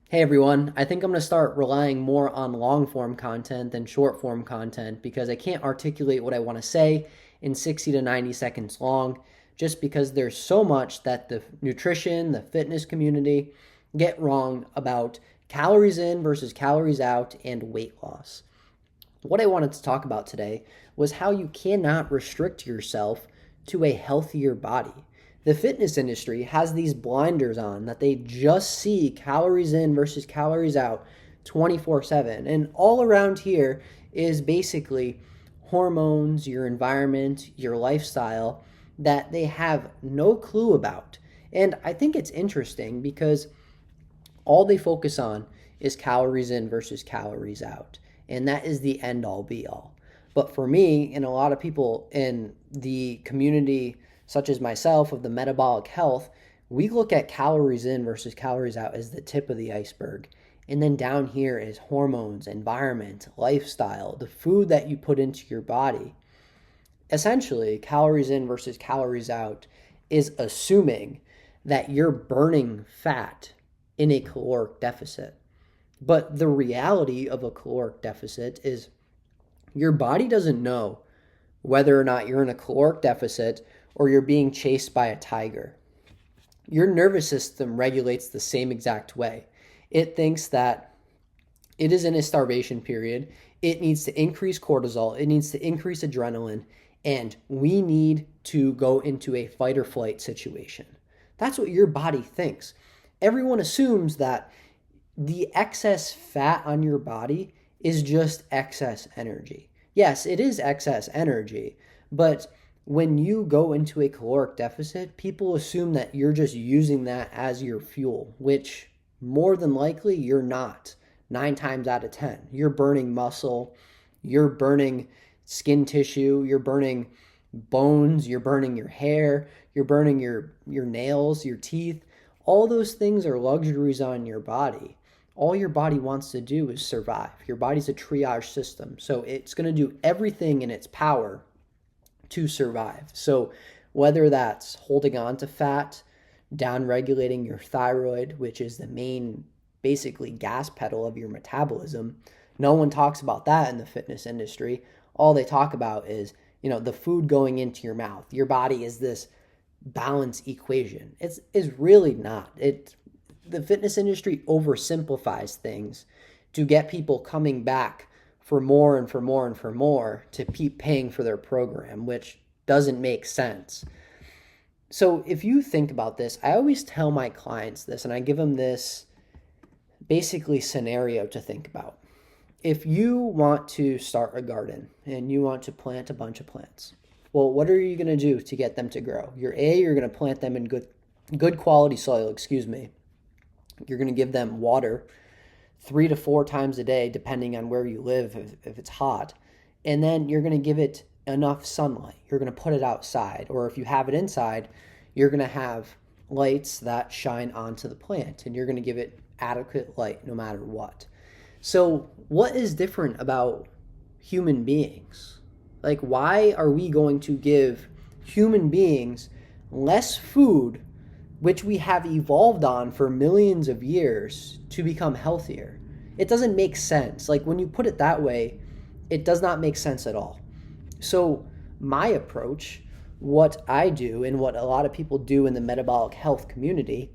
Hey everyone, I think I'm going to start relying more on long form content than short form content because I can't articulate what I want to say in 60 to 90 seconds long just because there's so much that the nutrition, the fitness community get wrong about calories in versus calories out and weight loss. What I wanted to talk about today was how you cannot restrict yourself to a healthier body. The fitness industry has these blinders on that they just see calories in versus calories out 24/7. And all around here is basically hormones, your environment, your lifestyle that they have no clue about. And I think it's interesting because all they focus on is calories in versus calories out. And that is the end all be all. But for me and a lot of people in the community, such as myself, of the metabolic health, we look at calories in versus calories out as the tip of the iceberg. And then down here is hormones, environment, lifestyle, the food that you put into your body. Essentially, calories in versus calories out is assuming that you're burning fat in a caloric deficit. But the reality of a caloric deficit is your body doesn't know whether or not you're in a caloric deficit or you're being chased by a tiger. Your nervous system regulates the same exact way. It thinks that it is in a starvation period. It needs to increase cortisol, it needs to increase adrenaline, and we need to go into a fight or flight situation. That's what your body thinks. Everyone assumes that the excess fat on your body is just excess energy. Yes, it is excess energy, but when you go into a caloric deficit, people assume that you're just using that as your fuel, which more than likely you're not. 9 times out of 10, you're burning muscle, you're burning skin tissue, you're burning bones, you're burning your hair, you're burning your nails, your teeth. All those things are luxuries on your body. All your body wants to do is survive. Your body's a triage system, so it's going to do everything in its power to survive. So whether that's holding on to fat, down regulating your thyroid, which is the main basically gas pedal of your metabolism. No one talks about that in the fitness industry. All they talk about is, the food going into your mouth. Your body is this balance equation. It's really not. The fitness industry oversimplifies things to get people coming back for more and for more and for more to keep paying for their program, which doesn't make sense. So if you think about this, I always tell my clients this, and I give them this basically scenario to think about. If you want to start a garden and you want to plant a bunch of plants, well, what are you going to do to get them to grow? You're going to plant them in good quality soil, excuse me. You're going to give them water 3 to 4 times a day, depending on where you live, if it's hot. And then you're going to give it enough sunlight. You're going to put it outside. Or if you have it inside, you're going to have lights that shine onto the plant. And you're going to give it adequate light no matter what. So what is different about human beings? Like, why are we going to give human beings less food, which we have evolved on for millions of years, to become healthier? It doesn't make sense. Like, when you put it that way, it does not make sense at all. So my approach, what I do and what a lot of people do in the metabolic health community,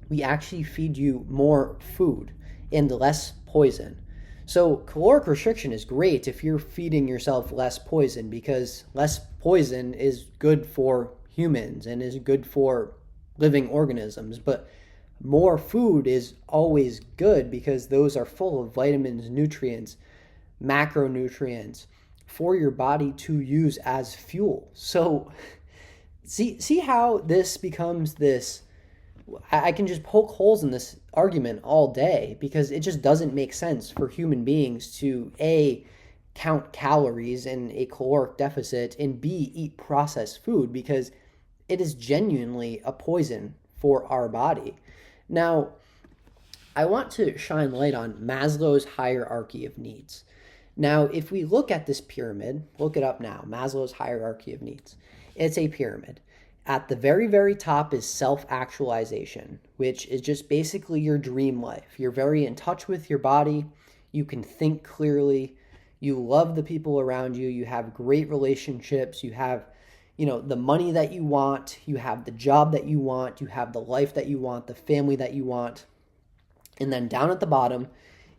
we actually feed you more food and less poison. So caloric restriction is great if you're feeding yourself less poison, because less poison is good for humans and is good for living organisms. But more food is always good because those are full of vitamins, nutrients, macronutrients for your body to use as fuel. So see how this becomes this. I can just poke holes in this argument all day because it just doesn't make sense for human beings to A, count calories in a caloric deficit, and B, eat processed food, because it is genuinely a poison for our body. Now, I want to shine light on Maslow's hierarchy of needs. Now, if we look at this pyramid, look it up now, Maslow's hierarchy of needs. It's a pyramid. At the very, very top is self-actualization, which is just basically your dream life. You're very in touch with your body. You can think clearly. You love the people around you. You have great relationships. You have, the money that you want. You have the job that you want. You have the life that you want, the family that you want. And then down at the bottom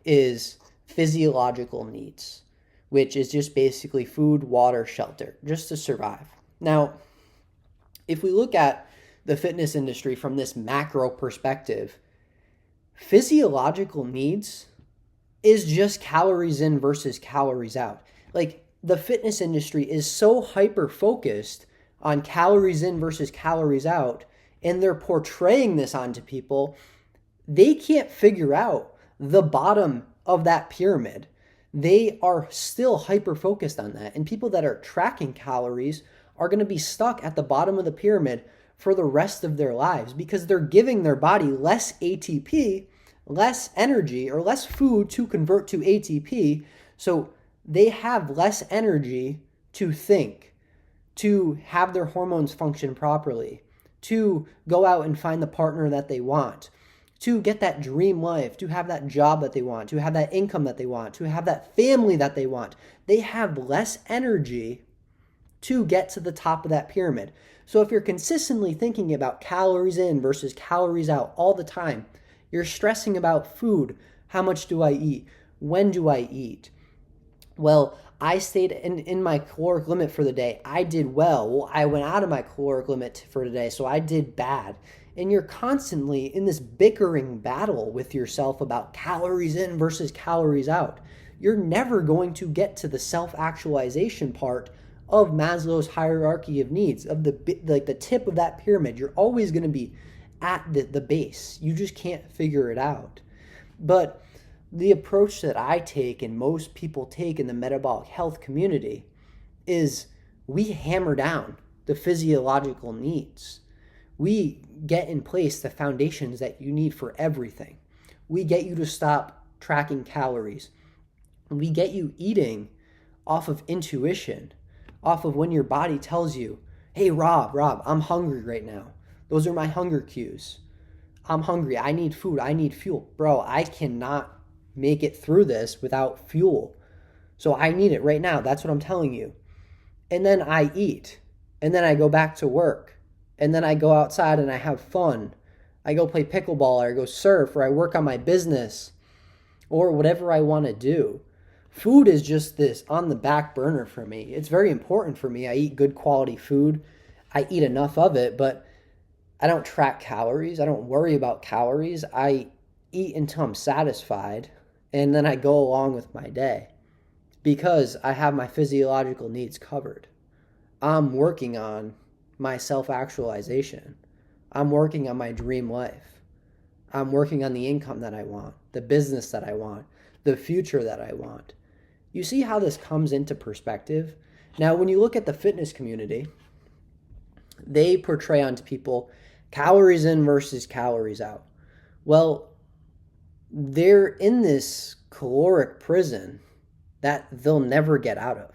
is physiological needs, which is just basically food, water, shelter, just to survive. Now, if we look at the fitness industry from this macro perspective, physiological needs is just calories in versus calories out. Like, the fitness industry is so hyper focused on calories in versus calories out, and they're portraying this onto people, they can't figure out the bottom of that pyramid. They are still hyper focused on that. And people that are tracking calories are going to be stuck at the bottom of the pyramid for the rest of their lives because they're giving their body less ATP, less energy, or less food to convert to ATP. So they have less energy to think, to have their hormones function properly, to go out and find the partner that they want, to get that dream life, to have that job that they want, to have that income that they want, to have that family that they want. They have less energy to get to the top of that pyramid. So if you're consistently thinking about calories in versus calories out all the time, you're stressing about food. How much do I eat? When do I eat? Well, I stayed in my caloric limit for the day. I did well. I went out of my caloric limit for today, so I did bad. And you're constantly in this bickering battle with yourself about calories in versus calories out. You're never going to get to the self-actualization part of Maslow's hierarchy of needs, of the tip of that pyramid. You're always going to be at the base. You just can't figure it out. But the approach that I take and most people take in the metabolic health community is we hammer down the physiological needs. We get in place the foundations that you need for everything. We get you to stop tracking calories. We get you eating off of intuition, off of when your body tells you, hey, Rob, I'm hungry right now. Those are my hunger cues. I'm hungry. I need food. I need fuel. Bro, I cannot make it through this without fuel. So I need it right now. That's what I'm telling you. And then I eat. And then I go back to work. And then I go outside and I have fun. I go play pickleball or I go surf or I work on my business or whatever I want to do. Food is just this on the back burner for me. It's very important for me. I eat good quality food. I eat enough of it, but I don't track calories. I don't worry about calories. I eat until I'm satisfied, and then I go along with my day because I have my physiological needs covered. I'm working on my self-actualization. I'm working on my dream life. I'm working on the income that I want, the business that I want, the future that I want. You see how this comes into perspective? Now, when you look at the fitness community, they portray onto people calories in versus calories out. Well, they're in this caloric prison that they'll never get out of.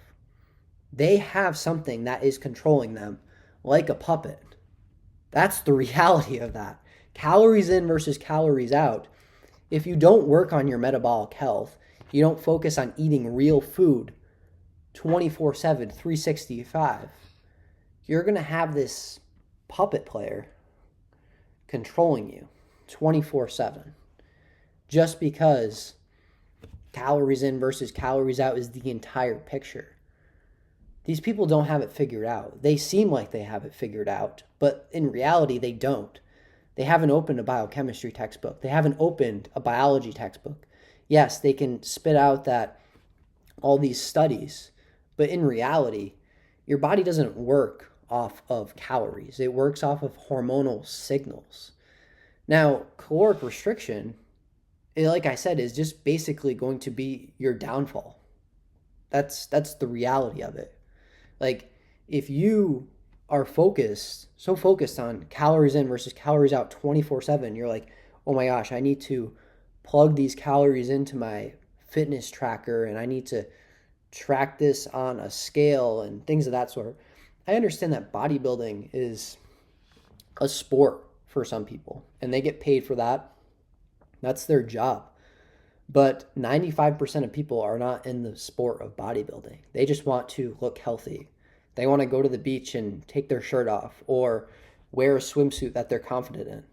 They have something that is controlling them like a puppet. That's the reality of that. Calories in versus calories out. If you don't work on your metabolic health, you don't focus on eating real food 24/7, 365, you're going to have this puppet player controlling you 24/7 just because calories in versus calories out is the entire picture. These people don't have it figured out. They seem like they have it figured out, but in reality, they don't. They haven't opened a biochemistry textbook. They haven't opened a biology textbook. Yes, they can spit out that all these studies, but in reality, your body doesn't work off of calories. It works off of hormonal signals. Now, caloric restriction, like I said, is just basically going to be your downfall. That's the reality of it. Like, if you are so focused on calories in versus calories out 24/7, you're like, oh my gosh, I need to plug these calories into my fitness tracker and I need to track this on a scale and things of that sort. I understand that bodybuilding is a sport for some people, and they get paid for that. That's their job. But 95% of people are not in the sport of bodybuilding. They just want to look healthy. They want to go to the beach and take their shirt off or wear a swimsuit that they're confident in.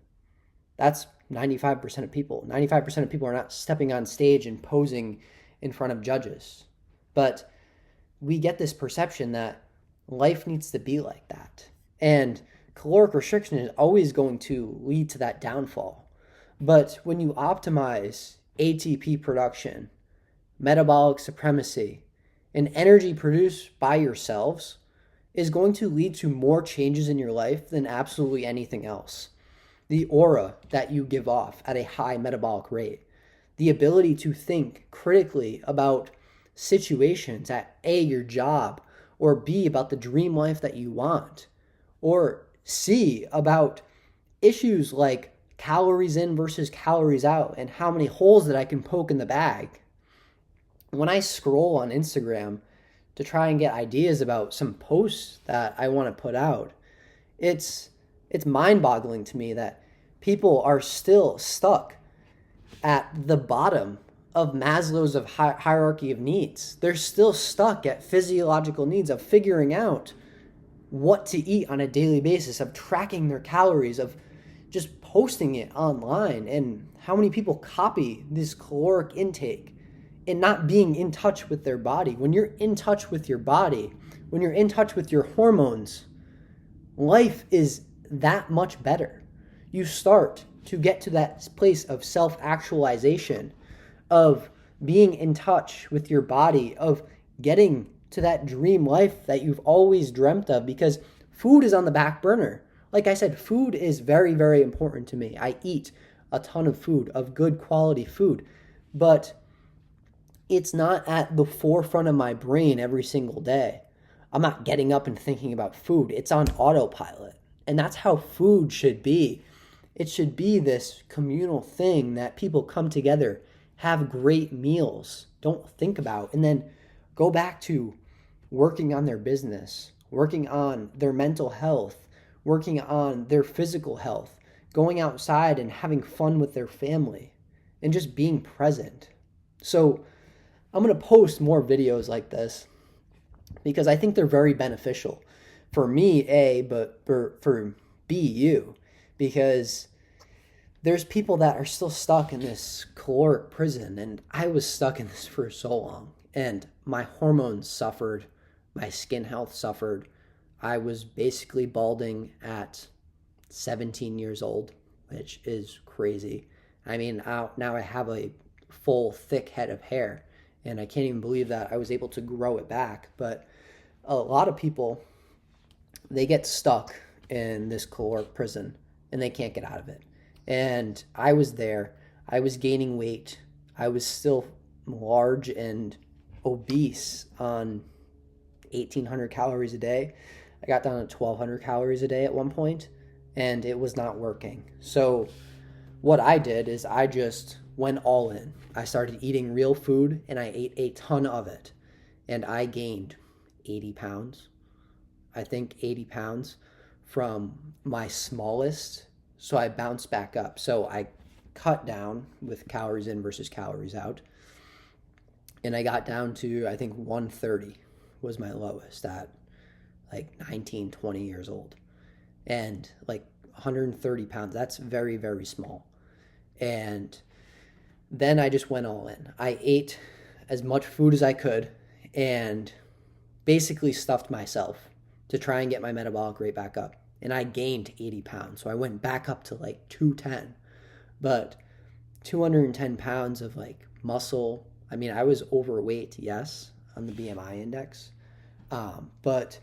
That's 95% of people. 95% of people are not stepping on stage and posing in front of judges. But we get this perception that life needs to be like that. And caloric restriction is always going to lead to that downfall. But when you optimize ATP production, metabolic supremacy, and energy produced by yourselves is going to lead to more changes in your life than absolutely anything else. The aura that you give off at a high metabolic rate, the ability to think critically about situations at A, your job, or B, about the dream life that you want, or C, about issues like calories in versus calories out and how many holes that I can poke in the bag. When I scroll on Instagram to try and get ideas about some posts that I want to put out, it's mind-boggling to me that people are still stuck at the bottom of Maslow's hierarchy of needs. They're still stuck at physiological needs of figuring out what to eat on a daily basis, of tracking their calories, of just posting it online. And how many people copy this caloric intake and not being in touch with their body? When you're in touch with your body, when you're in touch with your hormones, life is that much better. You start to get to that place of self-actualization, of being in touch with your body, of getting to that dream life that you've always dreamt of, because food is on the back burner. Like I said, food is very, very important to me. I eat a ton of food, of good quality food, but it's not at the forefront of my brain every single day. I'm not getting up and thinking about food. It's on autopilot. And that's how food should be. It should be this communal thing that people come together, have great meals, don't think about, and then go back to working on their business, working on their mental health, working on their physical health, going outside and having fun with their family, and just being present. So I'm going to post more videos like this because I think they're very beneficial for me, A, but for B, you, because there's people that are still stuck in this caloric prison, and I was stuck in this for so long, and my hormones suffered, my skin health suffered. I was basically balding at 17 years old, which is crazy. I mean, now I have a full, thick head of hair, and I can't even believe that I was able to grow it back. But a lot of people, they get stuck in this caloric prison, and they can't get out of it. And I was there. I was gaining weight. I was still large and obese on 1,800 calories a day. I got down to 1,200 calories a day at one point, and it was not working. So what I did is I just went all in. I started eating real food, and I ate a ton of it. And I gained 80 pounds. I think 80 pounds from my smallest. So I bounced back up. So I cut down with calories in versus calories out. And I got down to, I think 130 was my lowest at like 19, 20 years old. And like 130 pounds, that's very, very small. And then I just went all in. I ate as much food as I could and basically stuffed myself to try and get my metabolic rate back up. And I gained 80 pounds. So I went back up to like 210. But 210 pounds of like muscle. I mean, I was overweight, yes, on the BMI index. But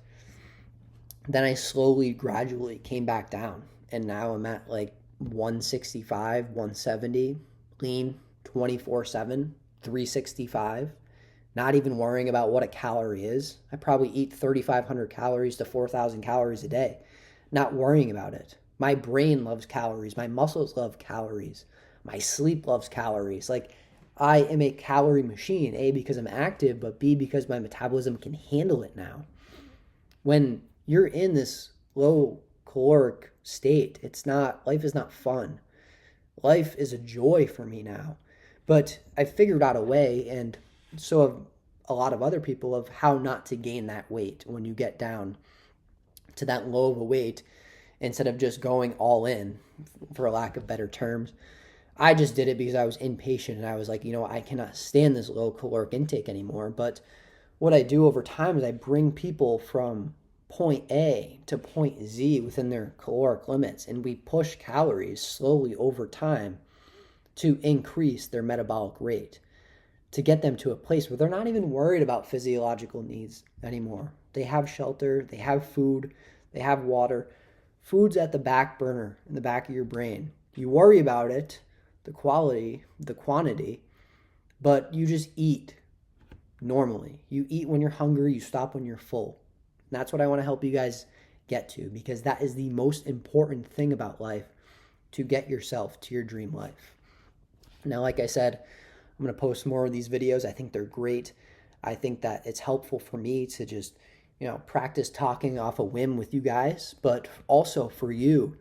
then I slowly, gradually came back down. And now I'm at like 165, 170, lean 24/7, 365. Not even worrying about what a calorie is. I probably eat 3,500 calories to 4,000 calories a day. Not worrying about it. My brain loves calories. My muscles love calories. My sleep loves calories. Like, I am a calorie machine, A, because I'm active, but B, because my metabolism can handle it now. When you're in this low caloric state. Life is not fun. Life is a joy for me now. But I figured out a way, and so have a lot of other people, of how not to gain that weight when you get down to that low of a weight instead of just going all in, for lack of better terms. I just did it because I was impatient and I was like, I cannot stand this low caloric intake anymore. But what I do over time is I bring people from point A to point Z within their caloric limits, and we push calories slowly over time to increase their metabolic rate, to get them to a place where they're not even worried about physiological needs anymore. They have shelter, they have food, they have water. Food's at the back burner in the back of your brain. You worry about it, the quality, the quantity, but you just eat normally. You eat when you're hungry, you stop when you're full. And that's what I want to help you guys get to, because that is the most important thing about life, to get yourself to your dream life. Now, like I said, I'm going to post more of these videos. I think they're great. I think that it's helpful for me to just, practice talking off a whim with you guys, but also for you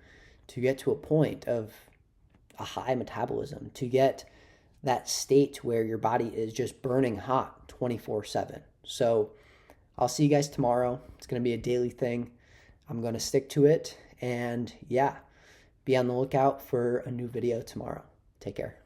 to get to a point of a high metabolism, to get that state where your body is just burning hot 24/7. So I'll see you guys tomorrow. It's going to be a daily thing. I'm going to stick to it. And yeah, be on the lookout for a new video tomorrow. Take care.